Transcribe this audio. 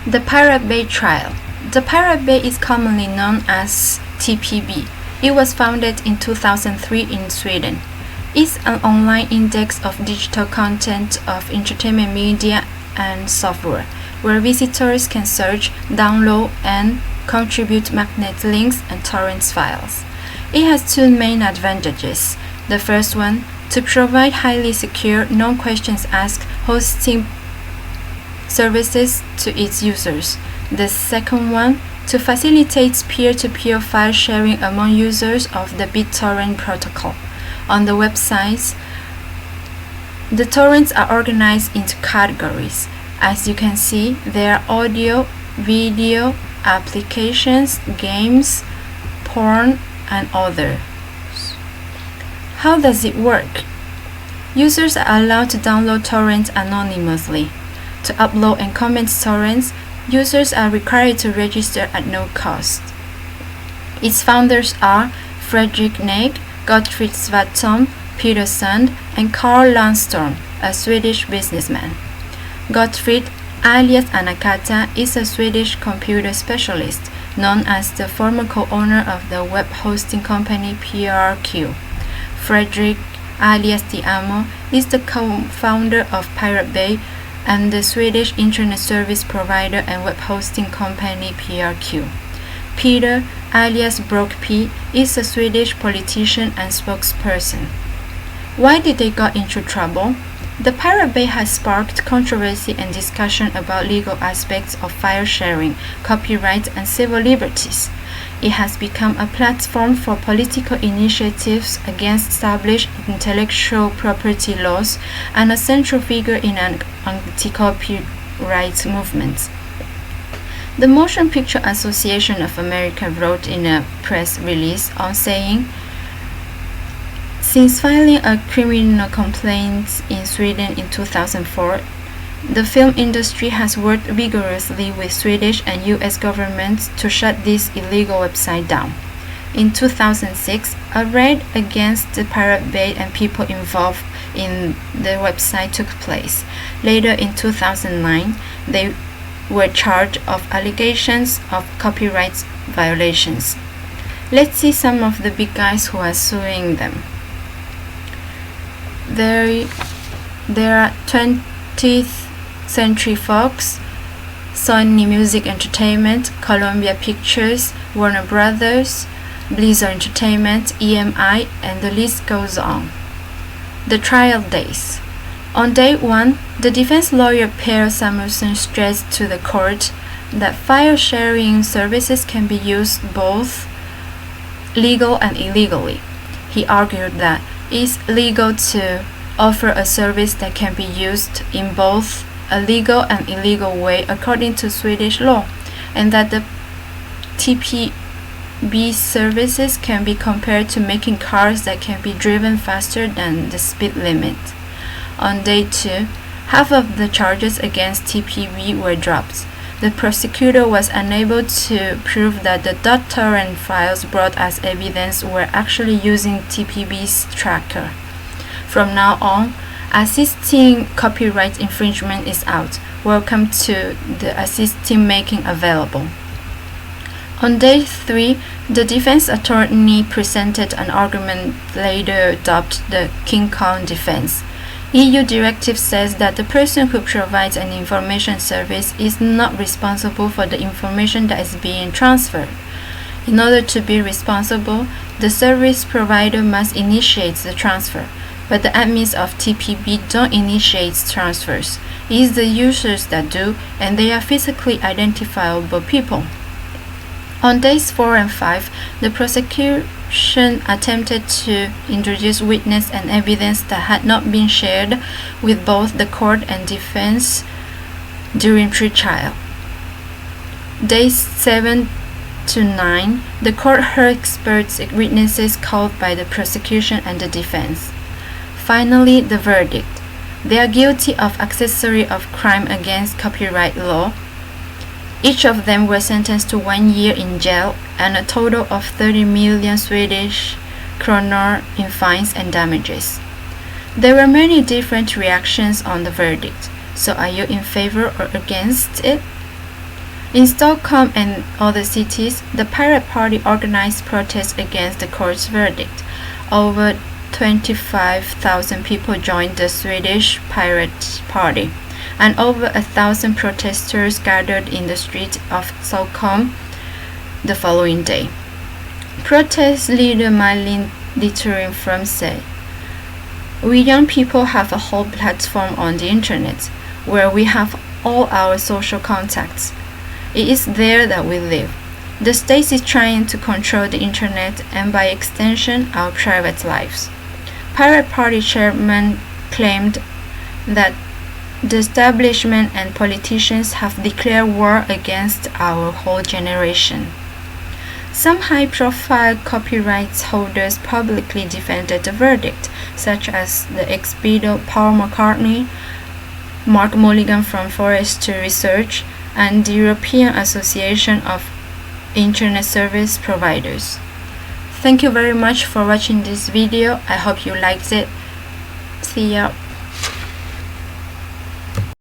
The Pirate Bay Trial. The Pirate Bay is commonly known as TPB. It was founded in 2003 in Sweden. It's an online index of digital content of entertainment media and software, where visitors can search, download, and contribute magnet links and torrent files. It has two main advantages. The first one, to provide highly secure, no questions asked hosting services to its users. The second one, to facilitate peer-to-peer file sharing among users of the BitTorrent protocol. On the websites, the torrents are organized into categories. As you can see, there are audio, video, applications, games, porn, and others. How does it work? Users are allowed to download torrents anonymously. To upload and comment torrents, users are required to register at no cost. Its founders are Fredrik Neg, Gottfried Svanton, Peter Sund, and Carl Landstorm, a Swedish businessman. Gottfried, alias Anakata, is a Swedish computer specialist, known as the former co-owner of the web hosting company PRQ. Fredrik, alias Tiamo, is the co-founder of Pirate Bay and the Swedish internet service provider and web hosting company PRQ. Peter, alias Brock P, is a Swedish politician and spokesperson. Why did they get into trouble? The Pirate Bay has sparked controversy and discussion about legal aspects of file sharing, copyright, and civil liberties. It has become a platform for political initiatives against established intellectual property laws and a central figure in an anti-copyright movement. The Motion Picture Association of America wrote in a press release on saying, since filing a criminal complaint in Sweden in 2004, the film industry has worked vigorously with Swedish and US governments to shut this illegal website down. In 2006, a raid against the Pirate Bay and people involved in the website took place. Later in 2009, they were charged of allegations of copyright violations. Let's see some of the big guys who are suing them. There are 20th Century Fox, Sony Music Entertainment, Columbia Pictures, Warner Brothers, Blizzard Entertainment, EMI, and the list goes on. The trial days. On day 1, the defense lawyer Per Samuelsson stressed to the court that file sharing services can be used both legal and illegally. He argued that it's legal to offer a service that can be used in both a legal and illegal way according to Swedish law, and that the TPB services can be compared to making cars that can be driven faster than the speed limit. On day 2, half of the charges against TPB were dropped. The prosecutor was unable to prove that the .torrent files brought as evidence were actually using TPB's tracker. From now on, assisting copyright infringement is out. Welcome to the assisting making available. On day 3, the defense attorney presented an argument later dubbed the King Kong defense. EU directive says that the person who provides an information service is not responsible for the information that is being transferred. In order to be responsible, the service provider must initiate the transfer. But the admins of TPB don't initiate transfers. It is the users that do, and they are physically identifiable people. On days 4 and 5, the prosecution attempted to introduce witness and evidence that had not been shared with both the court and defense during pre-trial. Days 7 to 9, the court heard experts witnesses called by the prosecution and the defense. Finally, the verdict. They are guilty of accessory of crime against copyright law. Each of them were sentenced to 1 year in jail and a total of 30 million Swedish kronor in fines and damages. There were many different reactions on the verdict. So are you in favor or against it? In Stockholm and other cities, the Pirate Party organized protests against the court's verdict. Over 25,000 people joined the Swedish Pirate Party, and over 1,000 protesters gathered in the streets of Stockholm the following day. Protest leader Malin Littorin said, "We young people have a whole platform on the internet, where we have all our social contacts. It is there that we live. The state is trying to control the internet and by extension our private lives." Pirate Party chairman claimed that the establishment and politicians have declared war against our whole generation. Some high-profile copyright holders publicly defended the verdict, such as the ex-Beatle Paul McCartney, Mark Mulligan from Forrester Research, and the European Association of Internet Service Providers. Thank you very much for watching this video. I hope you liked it. See ya.